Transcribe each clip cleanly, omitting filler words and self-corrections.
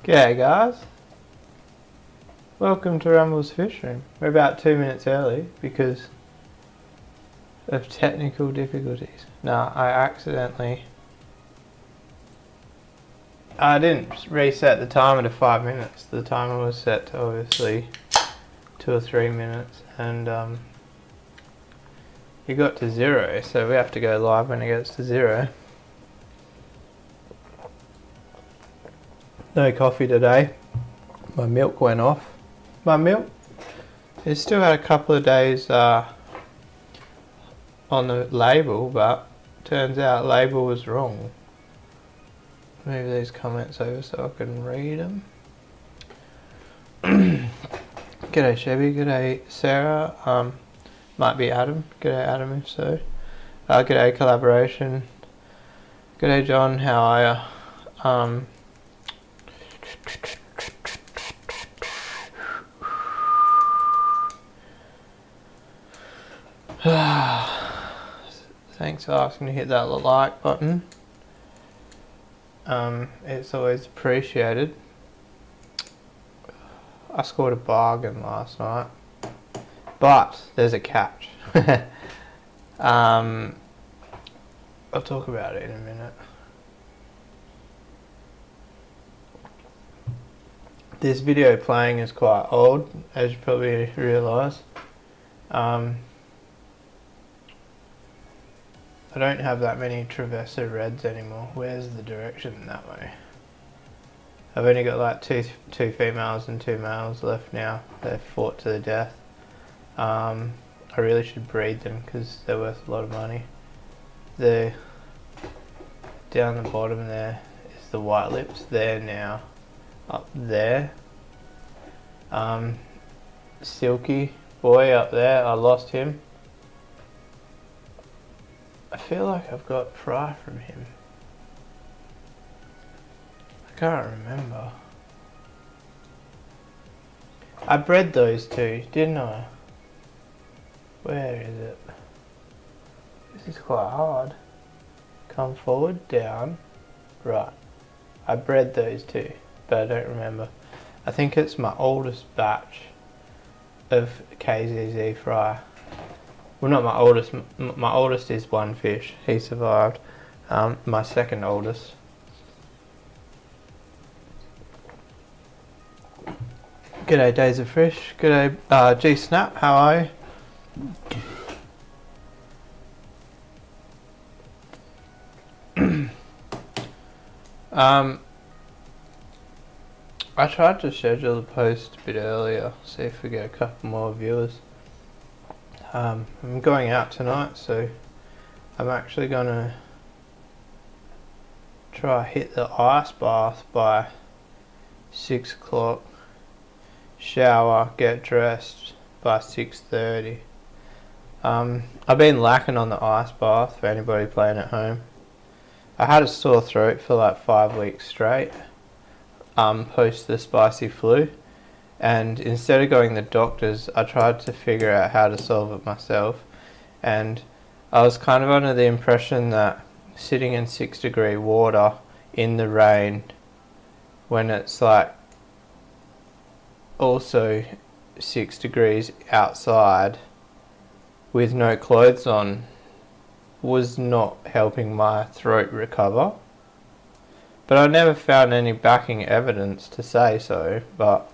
G'day guys, welcome to Rumble's Fish Room. We're about 2 minutes early because of technical difficulties. No, I didn't reset the timer to 5 minutes. The timer was set to obviously 2 or 3 minutes, and it got to 0, so we have to go live when it gets to 0. No coffee today. My milk went off. My milk? It still had a couple of days on the label, but turns out label was wrong. Move these comments over so I can read them. G'day Chevy, g'day Sarah, might be Adam, g'day Adam if so. G'day Collaboration, g'day John, how are ya? Thanks for asking to hit that like button. It's always appreciated. I scored a bargain last night, but there's a catch. I'll talk about it in a minute. This video playing is quite old, as you probably realise. I don't have that many Travessa Reds anymore. Where's the direction that way? I've only got like two females and 2 males left now. They've fought to the death. I really should breed them because they're worth a lot of money. Down the bottom there is the white lips. They're now up there. Silky boy up there, I lost him. I feel like I've got Fry from him. I can't remember. I bred those two, didn't I? Where is it? This is quite hard. Come forward, down, right. I bred those two, but I don't remember. I think it's my oldest batch of KZZ Fry. Well, not my oldest. My oldest is one fish. He survived. My second oldest. G'day Days of Fish. G'day G Snap. How are you? I tried to schedule the post a bit earlier, see if we get a couple more viewers. I'm going out tonight, so I'm actually gonna try hit the ice bath by 6 o'clock, shower, get dressed by 6:30. I've been lacking on the ice bath for anybody playing at home. I had a sore throat for like 5 weeks straight, post the spicy flu, and instead of going to the doctors, I tried to figure out how to solve it myself, and I was kind of under the impression that sitting in 6-degree water in the rain when it's like also 6 degrees outside with no clothes on was not helping my throat recover. But I never found any backing evidence to say so. But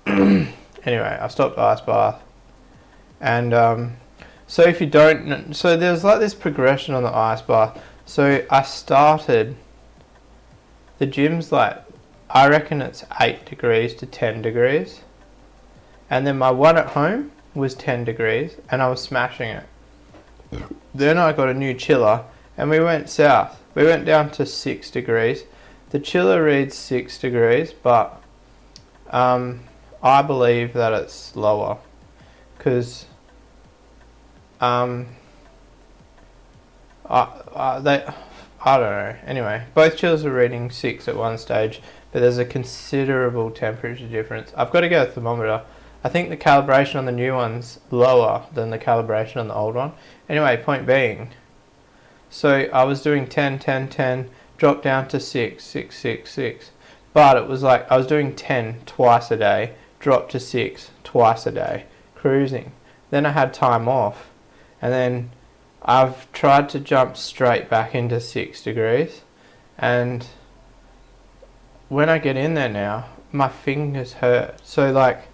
anyway, I stopped ice bath. And so if you don't, so there's like this progression on the ice bath. So I started, the gym's like, I reckon it's 8 degrees to 10 degrees. And then my one at home was 10 degrees and I was smashing it. Then I got a new chiller and we went south. We went down to 6 degrees. The chiller reads 6 degrees, but I believe that it's lower because I don't know. Anyway, both chillers are reading 6 at one stage, but there's a considerable temperature difference. I've got to get a thermometer. I think the calibration on the new one's lower than the calibration on the old one. Anyway, point being, so I was doing 10, 10, 10, dropped down to 6, 6, 6, 6. But it was like I was doing 10 twice a day, dropped to 6 twice a day, cruising. Then I had time off, and then I've tried to jump straight back into 6 degrees, and when I get in there now, my fingers hurt. So like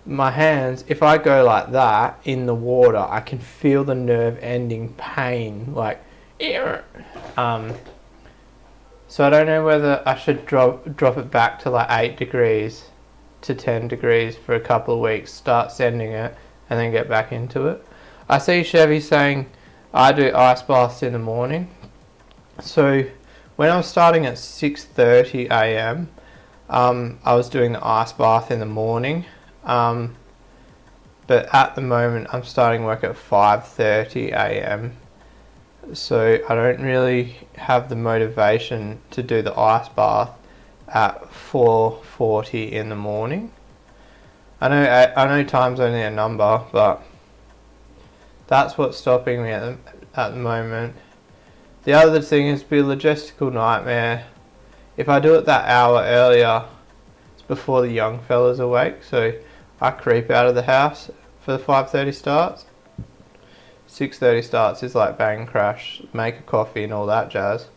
my hands, if I go like that in the water, I can feel the nerve ending pain, like so I don't know whether I should drop it back to like 8 degrees to 10 degrees for a couple of weeks, start sending it, and then get back into it. I see Chevy saying I do ice baths in the morning. So when I was starting at 6:30 a.m, I was doing the ice bath in the morning. But at the moment I'm starting work at 5:30 a.m. So I don't really have the motivation to do the ice bath at 4:40 in the morning. I know time's only a number, but that's what's stopping me at the moment. The other thing is be a logistical nightmare. If I do it that hour earlier, it's before the young fella's awake, so I creep out of the house for the 5:30 starts. 6:30 starts is like bang crash, make a coffee and all that jazz.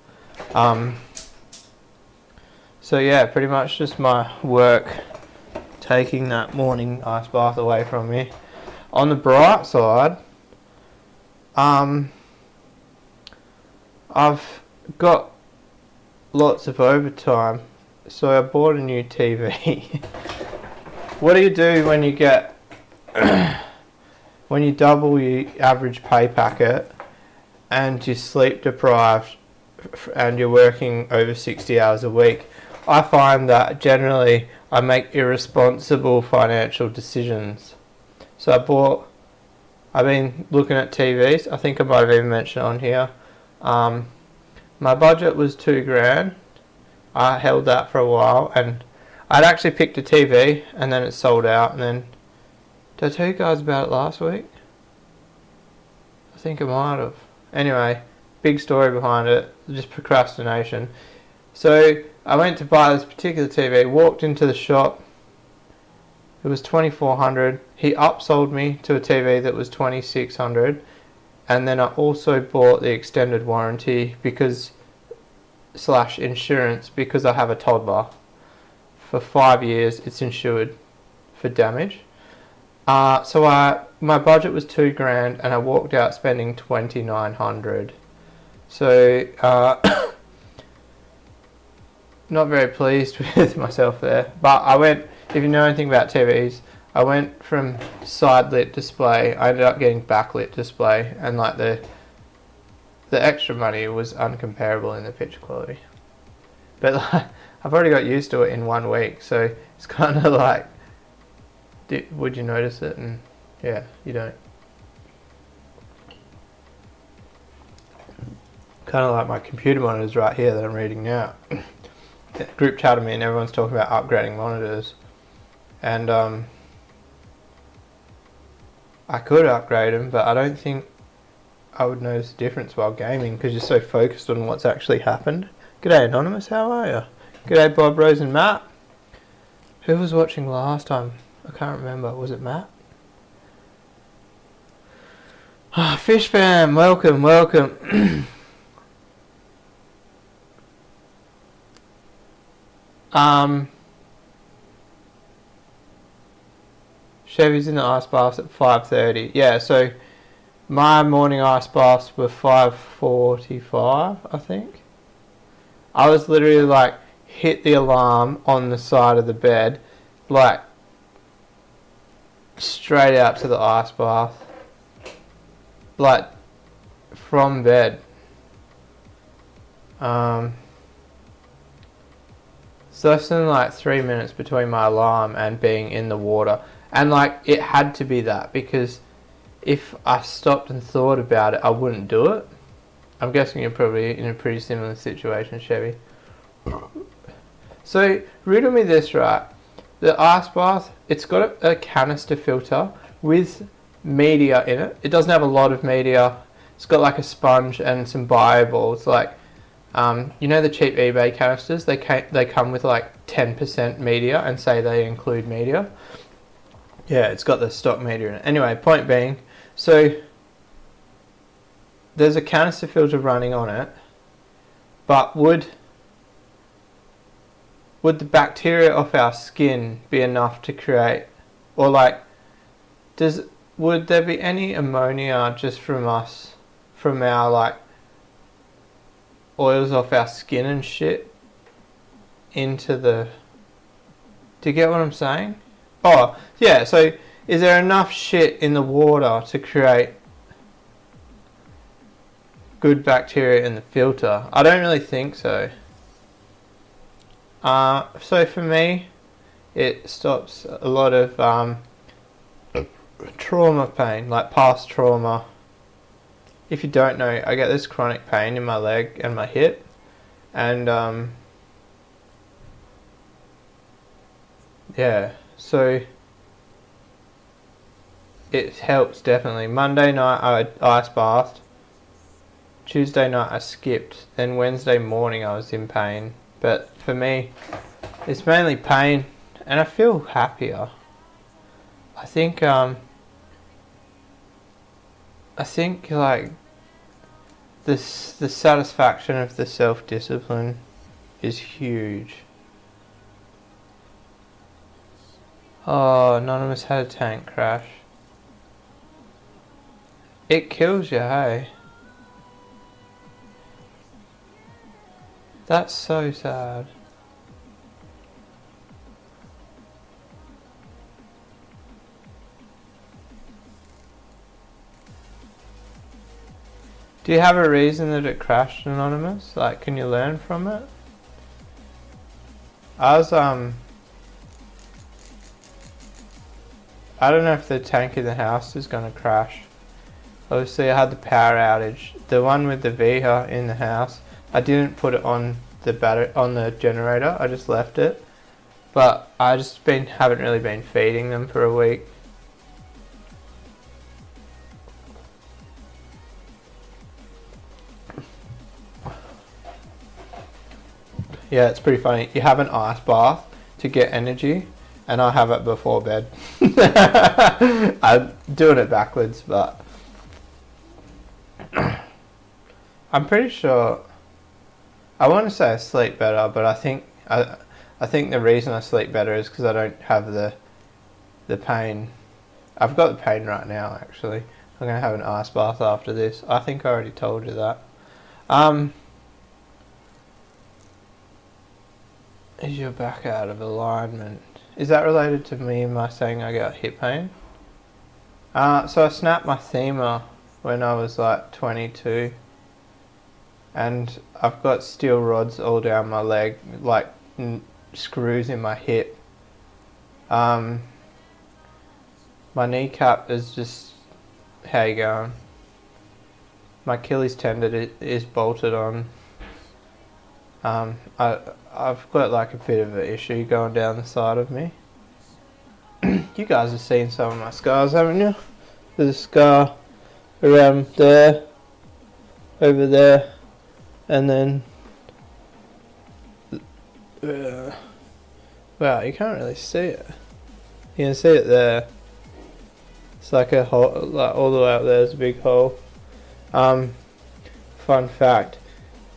So yeah, pretty much just my work taking that morning ice bath away from me. On the bright side, I've got lots of overtime, so I bought a new TV. What do you do when you get when you double your average pay packet and you're sleep deprived and you're working over 60 hours a week? I find that generally I make irresponsible financial decisions. So I've been looking at TVs. I think I might have even mentioned on here. My budget was $2,000. I held that for a while, and I'd actually picked a TV and then it sold out. And then, did I tell you guys about it last week? I think I might have. Anyway, big story behind it, just procrastination. So I went to buy this particular TV, walked into the shop, it was $2,400. He upsold me to a TV that was $2,600, and then I also bought the extended warranty because / insurance because I have a toddler. For 5 years it's insured for damage. So my budget was $2,000 and I walked out spending $2,900. So not very pleased with myself there. But I went, if you know anything about TVs, I went from side lit display, I ended up getting backlit display, and like the extra money was uncomparable in the picture quality. But like, I've already got used to it in 1 week, so it's kind of like, would you notice it? And yeah, you don't. Kind of like my computer monitors right here that I'm reading now. Group chat me and everyone's talking about upgrading monitors, and I could upgrade them, but I don't think I would notice a difference while gaming because you're so focused on what's actually happened. G'day Anonymous, how are you? G'day Bob, Rose and Matt. Who was watching last time? I can't remember. Was it Matt? Fish fam, welcome, welcome. Chevy's in the ice baths at 5:30. Yeah, so my morning ice baths were 5:45, I think. I was literally like, hit the alarm on the side of the bed, like straight out to the ice bath, like from bed. So less than like 3 minutes between my alarm and being in the water. And like, it had to be that, because if I stopped and thought about it, I wouldn't do it. I'm guessing you're probably in a pretty similar situation, Chevy. So, riddle me this, right? The ice bath, it's got a canister filter with media in it. It doesn't have a lot of media. It's got like a sponge and some bio balls, like, you know the cheap eBay canisters? They come with like 10% media and say they include media. Yeah, it's got the stock media in it. Anyway, point being, so there's a canister filter running on it, but would the bacteria off our skin be enough to create, or like, would there be any ammonia just from our like oils off our skin and shit into the... Do you get what I'm saying? Oh, yeah, so is there enough shit in the water to create good bacteria in the filter? I don't really think so. So for me, it stops a lot of trauma pain, like past trauma. If you don't know, I get this chronic pain in my leg and my hip, and yeah, so it helps definitely. Monday night I ice bathed, Tuesday night I skipped, then Wednesday morning I was in pain. But for me, it's mainly pain, and I feel happier. I think like the satisfaction of the self-discipline is huge. Oh, Anonymous had a tank crash. It kills you, hey? That's so sad. Do you have a reason that it crashed, Anonymous? Like, can you learn from it? I don't know if the tank in the house is gonna crash. Obviously I had the power outage. The one with the Viha in the house, I didn't put it on the generator, I just left it. But I just haven't really been feeding them for a week. Yeah, it's pretty funny. You have an ice bath to get energy, and I have it before bed. I'm doing it backwards, but I'm pretty sure. I want to say I sleep better, but I think the reason I sleep better is because I don't have the pain. I've got the pain right now, actually. I'm gonna have an ice bath after this. I think I already told you that. Is your back out of alignment? Is that related to me and my saying I got hip pain? So I snapped my femur when I was like 22, and I've got steel rods all down my leg, like screws in my hip. My kneecap is just, how you going? My Achilles tendon is bolted on. I've got like a bit of an issue going down the side of me. You guys have seen some of my scars, haven't you? There's a scar around there, over there, and then wow, you can't really see it. You can see it there. It's like a hole, like all the way up there's a big hole. Fun fact,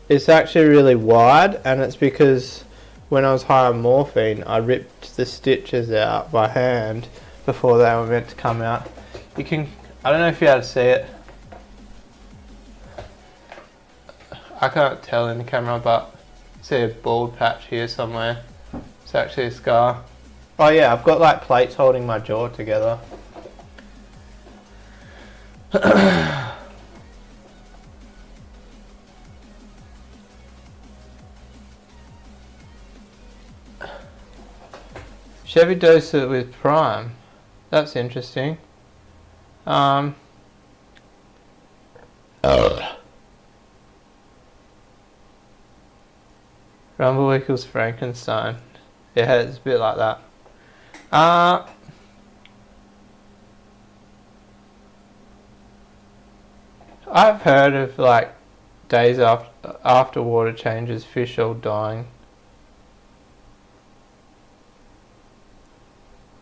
it's actually really wide, and it's because when I was high on morphine, I ripped the stitches out by hand before they were meant to come out. You can, I don't know if you able to see it. I can't tell in the camera, but see a bald patch here somewhere. It's actually a scar. Oh yeah, I've got like plates holding my jaw together. Chevy dosed it with Prime. That's interesting. Rumble equals Frankenstein. Yeah, it's a bit like that. I've heard of like days after water changes, fish all dying.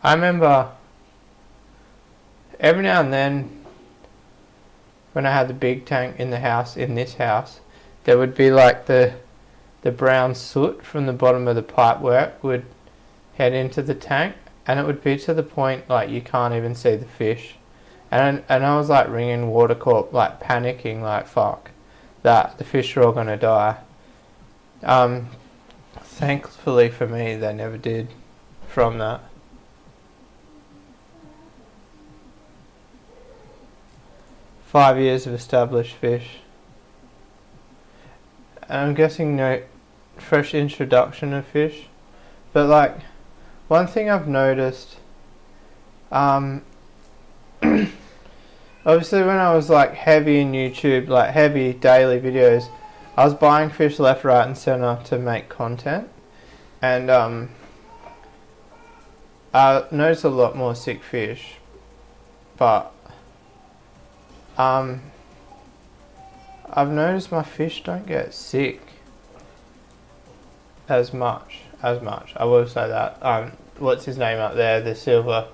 I remember every now and then when I had the big tank in the house, in this house, there would be like the brown soot from the bottom of the pipework would head into the tank, and it would be to the point like you can't even see the fish. And I was like ringing Water Corp, like panicking, like fuck, that the fish are all gonna die. Thankfully for me, they never did from that. 5 years of established fish. And I'm guessing no fresh introduction of fish. But like, one thing I've noticed, obviously when I was like heavy in YouTube, like heavy daily videos, I was buying fish left, right and centre to make content. And I noticed a lot more sick fish. But I've noticed my fish don't get sick as much. I will say that. What's his name up there? The silver,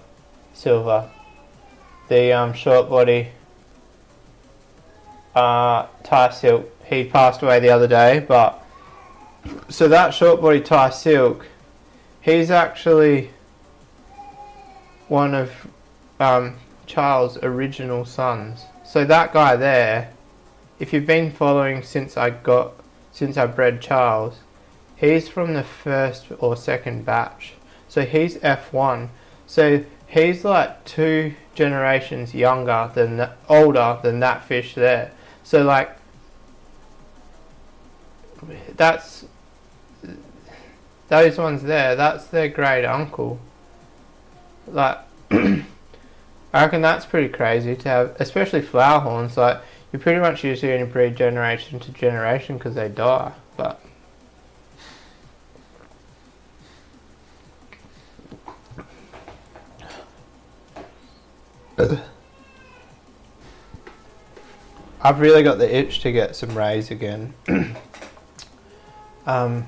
the short body, Thai silk. He passed away the other day, but so that short body Thai silk, he's actually one of Charles' original sons. So that guy there, if you've been following since I bred Charles, he's from the first or second batch. So he's F1. So he's like 2 generations older than that fish there. So like, that's those ones there. That's their great uncle. Like. I reckon that's pretty crazy to have, especially flower horns. Like, you pretty much usually only breed generation to generation because they die. But I've really got the itch to get some rays again. I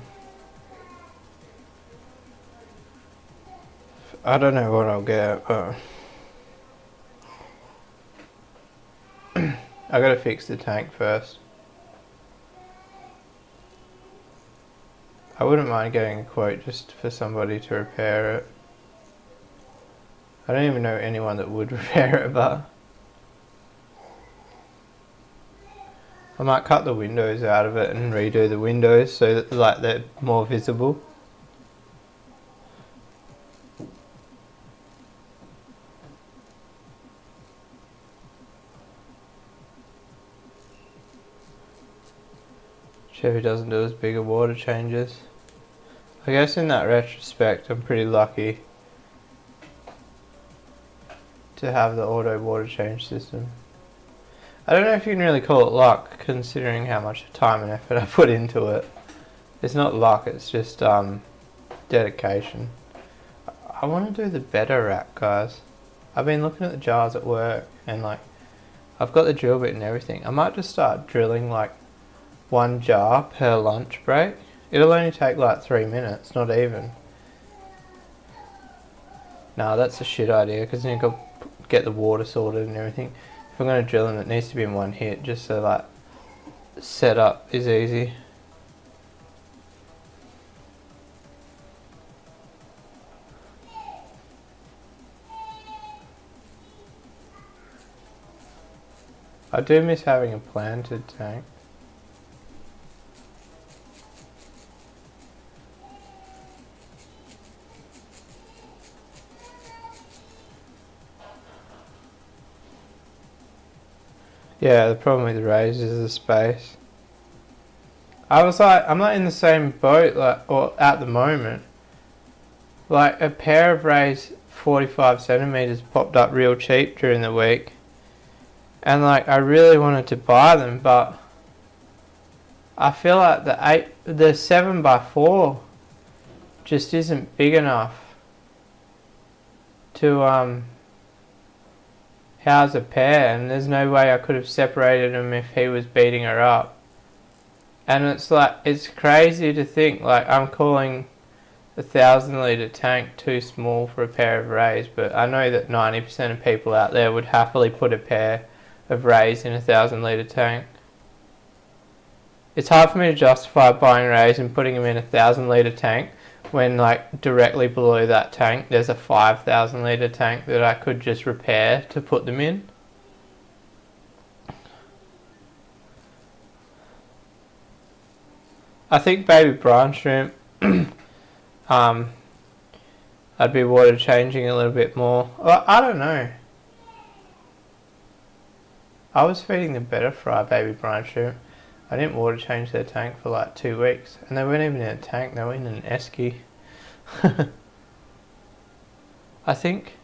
don't know what I'll get. I gotta fix the tank first. I wouldn't mind getting a quote just for somebody to repair it. I don't even know anyone that would repair it, but I might cut the windows out of it and redo the windows so that like they're more visible. Chevy doesn't do as big of water changes. I guess in that retrospect, I'm pretty lucky to have the auto water change system. I don't know if you can really call it luck, considering how much time and effort I put into it. It's not luck, it's just dedication. I want to do the better rack, guys. I've been looking at the jars at work, and like, I've got the drill bit and everything. I might just start drilling like one jar per lunch break. It'll only take like 3 minutes, not even. No, that's a shit idea, because then you've got to get the water sorted and everything. If I'm going to drill them, it needs to be in one hit, just so like setup is easy. I do miss having a planted tank. Yeah, the problem with Rays is the space. I was like, I'm not in the same boat, like, or at the moment. Like, a pair of Rays 45 centimeters popped up real cheap during the week. And like, I really wanted to buy them, but I feel like the 7x4 just isn't big enough to house a pair, and there's no way I could have separated him if he was beating her up. And it's like, it's crazy to think, like, I'm calling a 1,000 litre tank too small for a pair of Rays, but I know that 90% of people out there would happily put a pair of Rays in a 1,000 litre tank. It's hard for me to justify buying Rays and putting them in a 1,000 litre tank when like directly below that tank there's a 5,000 litre tank that I could just repair to put them in. I think baby brine shrimp I'd be water changing a little bit more. Well, I don't know. I was feeding the better fry baby brine shrimp. I didn't water change their tank for like 2 weeks, and they weren't even in a tank, they were in an esky. I think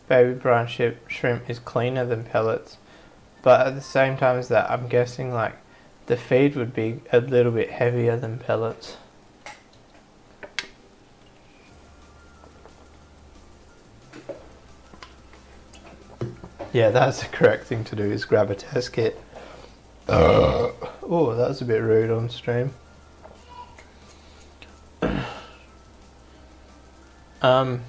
baby brine shrimp is cleaner than pellets, but at the same time as that, I'm guessing like the feed would be a little bit heavier than pellets. Yeah, that's the correct thing to do, is grab a test kit. Oh, that was a bit rude on stream. So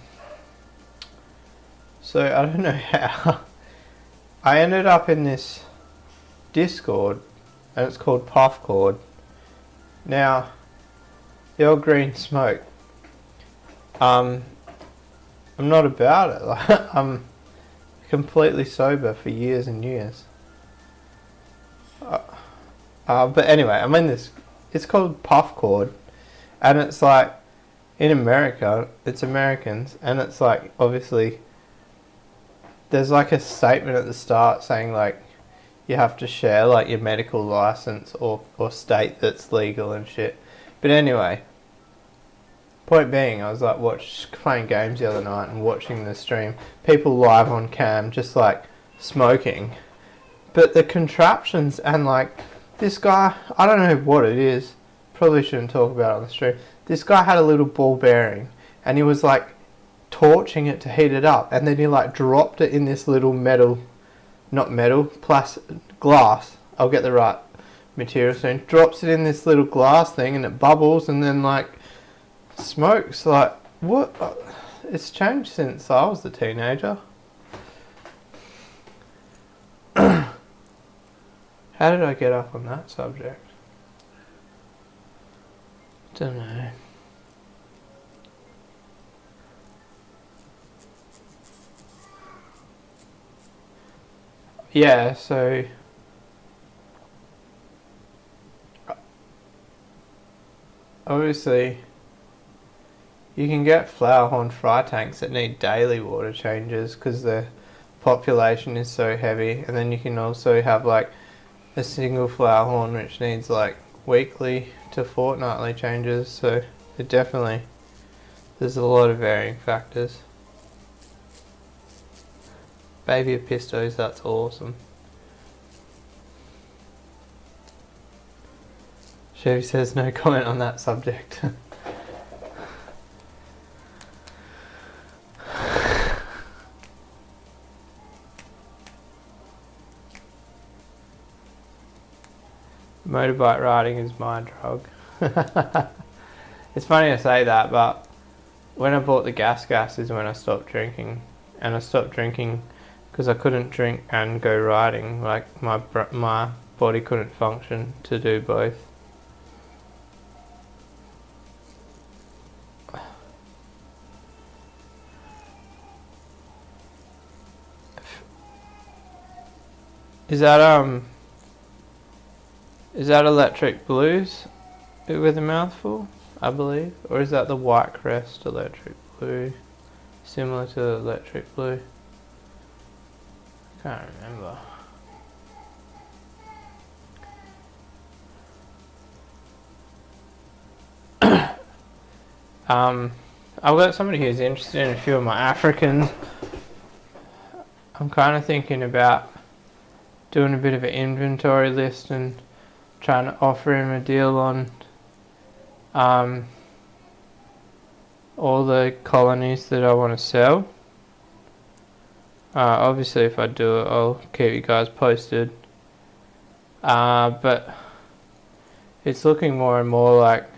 I don't know how I ended up in this Discord, and it's called Puffcord. Now, the old green smoke. I'm not about it. Like, I'm completely sober for years and years. But anyway, I'm in this. It's called Puffcord, and it's like in America, it's Americans, and it's like obviously there's like a statement at the start saying like you have to share like your medical license or state that's legal and shit. But anyway, point being, I was like playing games the other night and watching the stream, people live on cam just like smoking, but the contraptions and like this guy, I don't know what it is, probably shouldn't talk about it on the stream. This guy had a little ball bearing and he was like torching it to heat it up, and then he like dropped it in this little glass. I'll get the right material soon. Drops it in this little glass thing and it bubbles and then like smokes. Like, what? It's changed since I was a teenager. How did I get up on that subject? Don't know. Yeah, so obviously you can get flower horn fry tanks that need daily water changes because the population is so heavy, and then you can also have like a single flower horn which needs like weekly to fortnightly changes, so it definitely, there's a lot of varying factors. Baby Apistos, that's awesome. Chevy says no comment on that subject. Motorbike riding is my drug. It's funny to say that, but when I bought the gas is when I stopped drinking. And I stopped drinking because I couldn't drink and go riding. Like my body couldn't function to do both. Is that Electric Blues with a mouthful, I believe? Or is that the White Crest Electric Blue? Similar to Electric Blue? Can't remember. I've got somebody who's interested in a few of my Africans. I'm kind of thinking about doing a bit of an inventory list and trying to offer him a deal on all the colonies that I want to sell. Obviously if I do it, I'll keep you guys posted. But it's looking more and more like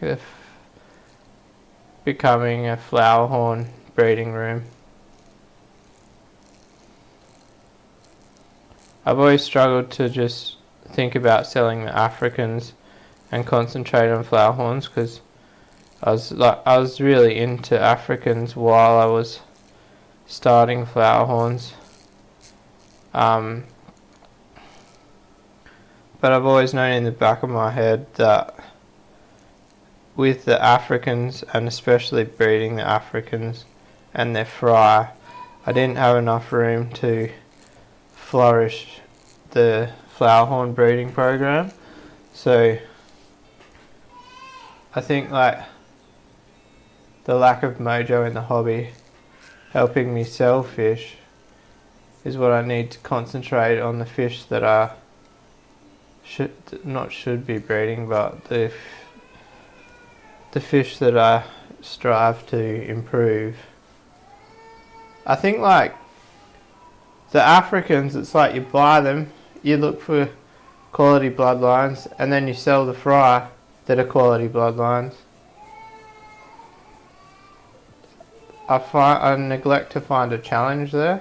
becoming a flower horn breeding room. I've always struggled to just think about selling the Africans and concentrate on flower horns, because I was really into Africans while I was starting flower horns. But I've always known in the back of my head that with the Africans, and especially breeding the Africans and their fry, I didn't have enough room to flourish the flower horn breeding program. So I think like the lack of mojo in the hobby helping me sell fish is what I need to concentrate on, the fish that I should be breeding, but the fish that I strive to improve. I think like the Africans, it's like you buy them, you look for quality bloodlines, and then you sell the fry that are quality bloodlines. I neglect to find a challenge there,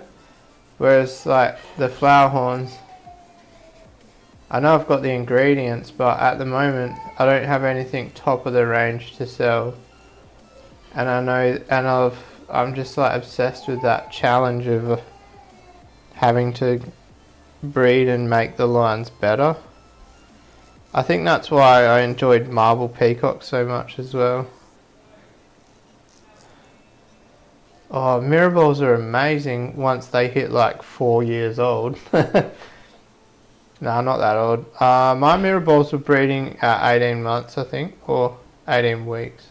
whereas like the flower horns, I know I've got the ingredients, but at the moment I don't have anything top of the range to sell, and I'm just like obsessed with that challenge of having to breed and make the lines better. I think that's why I enjoyed Marble Peacock so much as well. Oh, Miraballs are amazing once they hit like 4 years old. No, not that old. My Miraballs were breeding at 18 months, I think, or 18 weeks.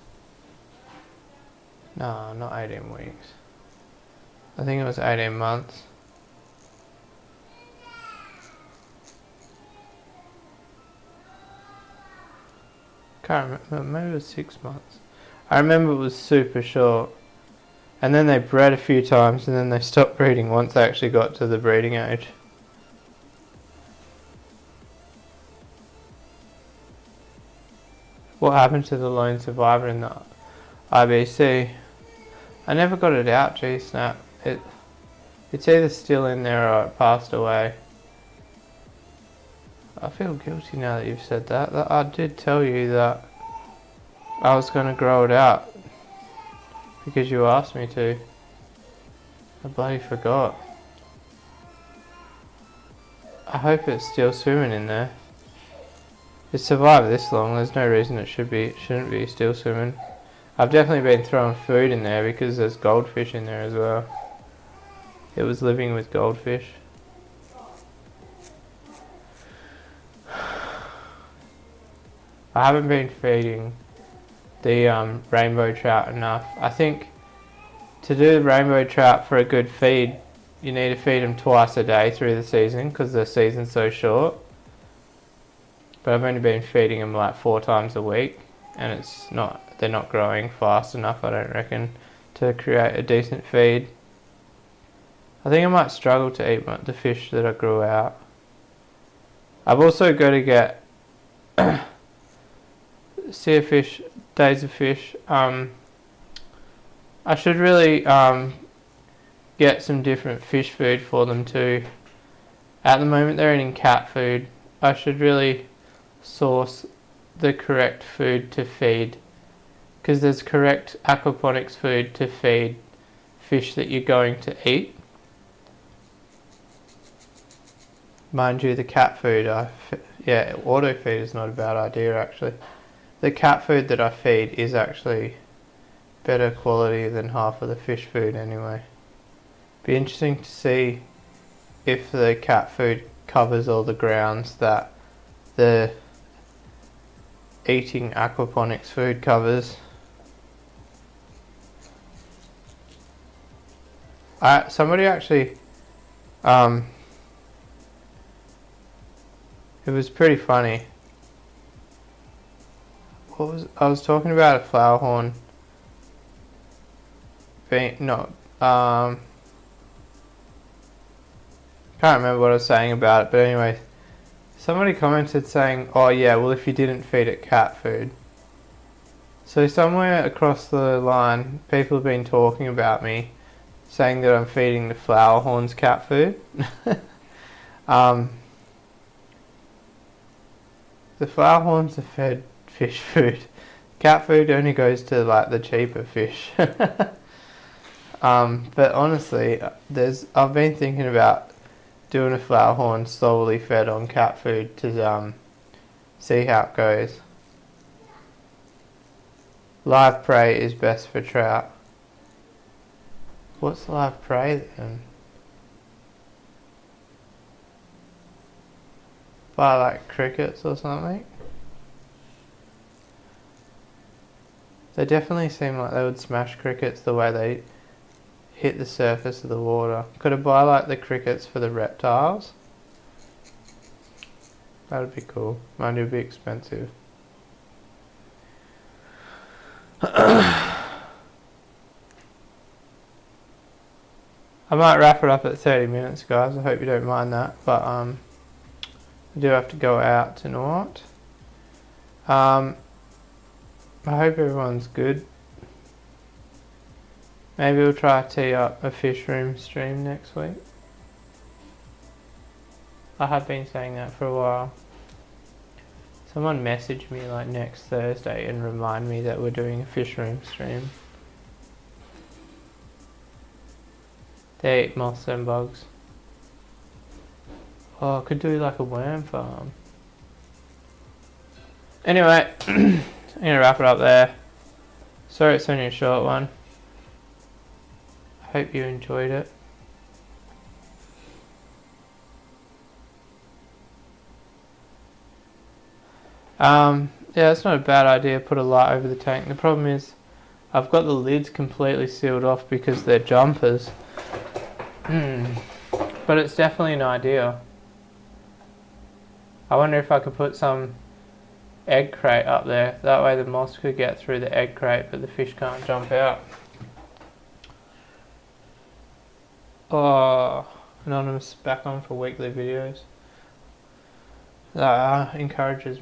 No, not 18 weeks. I think it was 18 months. Can't remember, maybe it was 6 months. I remember it was super short. And then they bred a few times, and then they stopped breeding once they actually got to the breeding age. What happened to the lone survivor in the IBC? I never got it out, G-Snap. It's either still in there or it passed away. I feel guilty now that you've said that. I did tell you that I was going to grow it out because you asked me to. I bloody forgot. I hope it's still swimming in there. It's survived this long, there's no reason it shouldn't be still swimming. I've definitely been throwing food in there because there's goldfish in there as well. It was living with goldfish. I haven't been feeding the rainbow trout enough. I think to do the rainbow trout for a good feed, you need to feed them twice a day through the season because the season's so short. But I've only been feeding them like 4 times a week, and they're not growing fast enough, I don't reckon, to create a decent feed. I think I might struggle to eat the fish that I grew out. I've also got to get sea fish, days of fish. I should really get some different fish food for them too. At the moment they're eating cat food. I should really source the correct food to feed, because there's correct aquaponics food to feed fish that you're going to eat. Mind you, the cat food, auto feed is not a bad idea actually. The cat food that I feed is actually better quality than half of the fish food anyway. Be interesting to see if the cat food covers all the grounds that the eating aquaponics food covers. Somebody actually, it was pretty funny. I was talking about a flower horn being can't remember what I was saying about it, but anyway, somebody commented saying, oh yeah, well if you didn't feed it cat food. So somewhere across the line, people have been talking about me, saying that I'm feeding the flower horns cat food. The flower horns are fed fish food. Cat food only goes to like the cheaper fish. But honestly, I've been thinking about doing a flower horn solely fed on cat food to see how it goes. Live prey is best for trout. What's live prey then? By like crickets or something? They definitely seem like they would smash crickets the way they hit the surface of the water. Could I buy like the crickets for the reptiles? That'd be cool. Mind it would be expensive. I might wrap it up at 30 minutes, guys. I hope you don't mind that. But I do have to go out tonight. I hope everyone's good. Maybe we'll try to tee up a fish room stream next week. I have been saying that for a while. Someone messaged me like next Thursday and remind me that we're doing a fish room stream. They eat moths and bugs. Oh, I could do like a worm farm. Anyway, I'm gonna wrap it up there. Sorry it's only a short one. I hope you enjoyed it. Yeah, it's not a bad idea, put a light over the tank. The problem is I've got the lids completely sealed off because they're jumpers. But it's definitely an idea. I wonder if I could put some egg crate up there. That way the moths could get through the egg crate but the fish can't jump out. Oh, Anonymous back on for weekly videos. That encourages me.